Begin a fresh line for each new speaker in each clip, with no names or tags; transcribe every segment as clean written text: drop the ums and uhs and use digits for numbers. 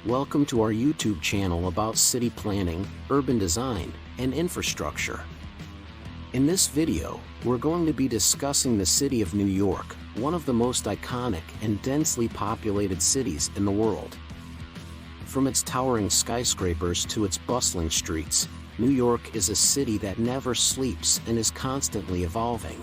Welcome to our YouTube channel about city planning, urban design, and infrastructure. In this video, we're going to be discussing the city of New York, one of the most iconic and densely populated cities in the world. From its towering skyscrapers to its bustling streets, New York is a city that never sleeps and is constantly evolving.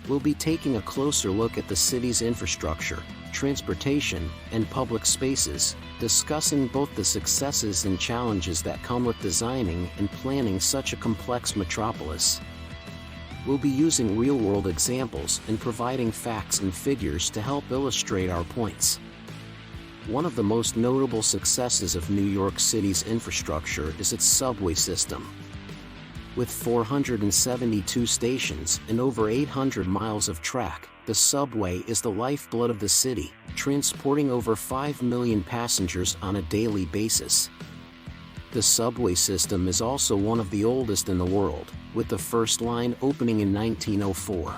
We'll be taking a closer look at the city's infrastructure, transportation, and public spaces, discussing both the successes and challenges that come with designing and planning such a complex metropolis. We'll be using real-world examples and providing facts and figures to help illustrate our points. One of the most notable successes of New York City's infrastructure is its subway system. With 472 stations and over 800 miles of track, the subway is the lifeblood of the city, transporting over 5 million passengers on a daily basis. The subway system is also one of the oldest in the world, with the first line opening in 1904.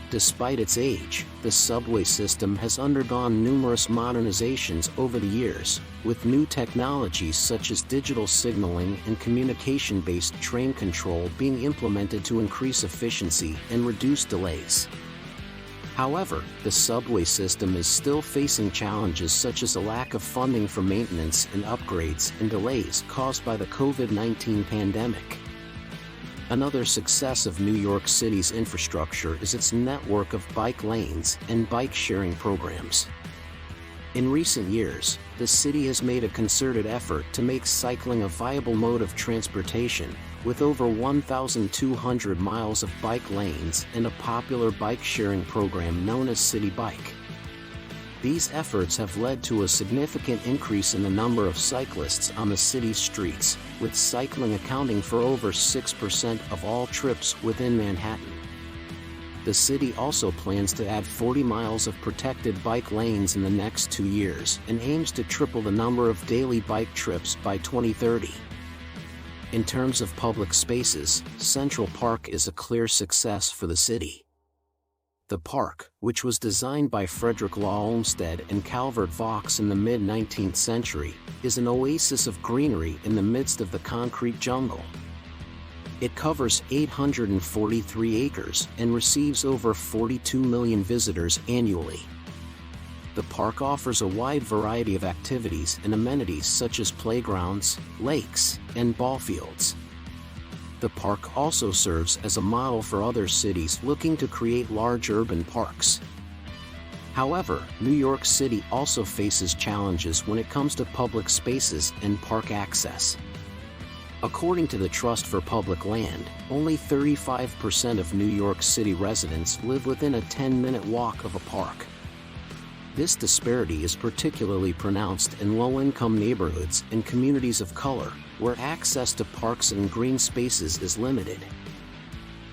Despite its age, the subway system has undergone numerous modernizations over the years, with new technologies such as digital signaling and communication-based train control being implemented to increase efficiency and reduce delays. However, the subway system is still facing challenges such as a lack of funding for maintenance and upgrades and delays caused by the COVID-19 pandemic. Another success of New York City's infrastructure is its network of bike lanes and bike-sharing programs. In recent years, the city has made a concerted effort to make cycling a viable mode of transportation, with over 1,200 miles of bike lanes and a popular bike-sharing program known as City Bike. These efforts have led to a significant increase in the number of cyclists on the city's streets, with cycling accounting for over 6% of all trips within Manhattan. The city also plans to add 40 miles of protected bike lanes in the next 2 years and aims to triple the number of daily bike trips by 2030. In terms of public spaces, Central Park is a clear success for the city. The park, which was designed by Frederick Law Olmsted and Calvert Vaux in the mid-19th century, is an oasis of greenery in the midst of the concrete jungle. It covers 843 acres and receives over 42 million visitors annually. The park offers a wide variety of activities and amenities such as playgrounds, lakes, and ball fields. The park also serves as a model for other cities looking to create large urban parks. However, New York City also faces challenges when it comes to public spaces and park access. According to the Trust for Public Land, only 35% of New York City residents live within a 10-minute walk of a park. This disparity is particularly pronounced in low-income neighborhoods and communities of color, where access to parks and green spaces is limited.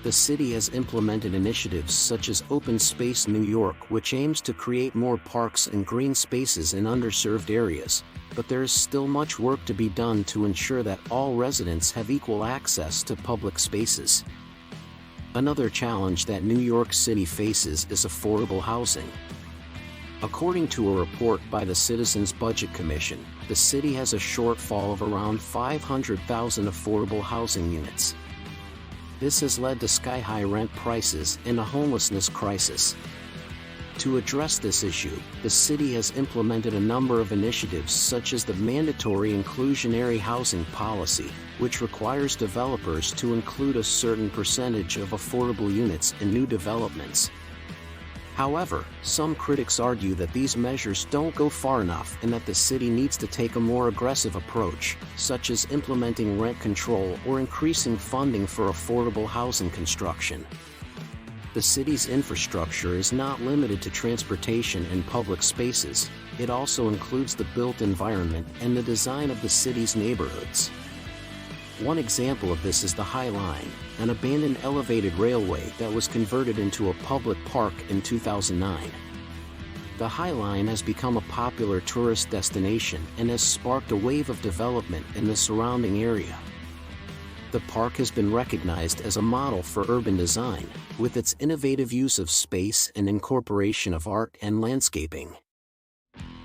The city has implemented initiatives such as Open Space New York, which aims to create more parks and green spaces in underserved areas, but there is still much work to be done to ensure that all residents have equal access to public spaces. Another challenge that New York City faces is affordable housing. According to a report by the Citizens Budget Commission, the city has a shortfall of around 500,000 affordable housing units. This has led to sky-high rent prices and a homelessness crisis. To address this issue, the city has implemented a number of initiatives such as the mandatory inclusionary housing policy, which requires developers to include a certain percentage of affordable units in new developments. However, some critics argue that these measures don't go far enough and that the city needs to take a more aggressive approach, such as implementing rent control or increasing funding for affordable housing construction. The city's infrastructure is not limited to transportation and public spaces, it also includes the built environment and the design of the city's neighborhoods. One example of this is the High Line, an abandoned elevated railway that was converted into a public park in 2009. The High Line has become a popular tourist destination and has sparked a wave of development in the surrounding area. The park has been recognized as a model for urban design, with its innovative use of space and incorporation of art and landscaping.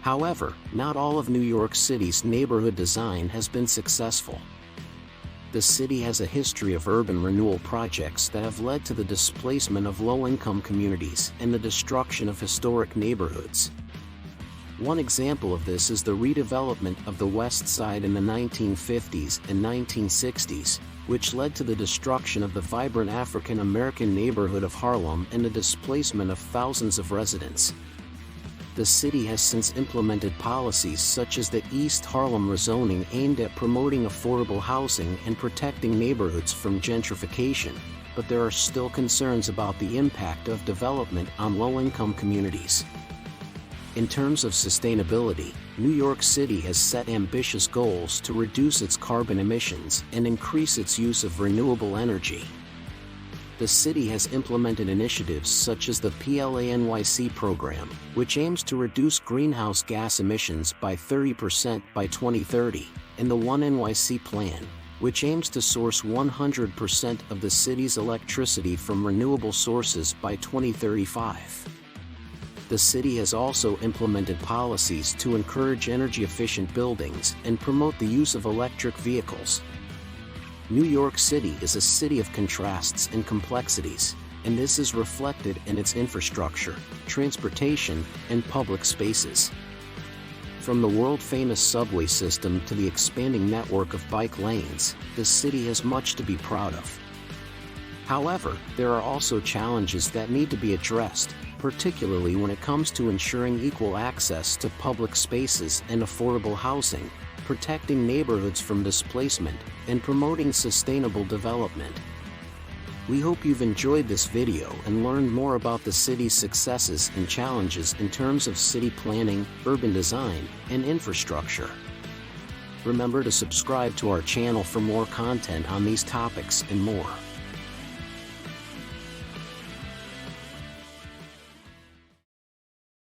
However, not all of New York City's neighborhood design has been successful. The city has a history of urban renewal projects that have led to the displacement of low-income communities and the destruction of historic neighborhoods. One example of this is the redevelopment of the West Side in the 1950s and 1960s, which led to the destruction of the vibrant African American neighborhood of Harlem and the displacement of thousands of residents. The city has since implemented policies such as the East Harlem rezoning aimed at promoting affordable housing and protecting neighborhoods from gentrification, but there are still concerns about the impact of development on low-income communities. In terms of sustainability, New York City has set ambitious goals to reduce its carbon emissions and increase its use of renewable energy. The city has implemented initiatives such as the PLANYC program, which aims to reduce greenhouse gas emissions by 30% by 2030, and the 1NYC plan, which aims to source 100% of the city's electricity from renewable sources by 2035. The city has also implemented policies to encourage energy-efficient buildings and promote the use of electric vehicles. New York City is a city of contrasts and complexities, and this is reflected in its infrastructure, transportation, and public spaces. From the world-famous subway system to the expanding network of bike lanes, the city has much to be proud of. However, there are also challenges that need to be addressed, particularly when it comes to ensuring equal access to public spaces and affordable housing, protecting neighborhoods from displacement, and promoting sustainable development. We hope you've enjoyed this video and learned more about the city's successes and challenges in terms of city planning, urban design, and infrastructure. Remember to subscribe to our channel for more content on these topics and more.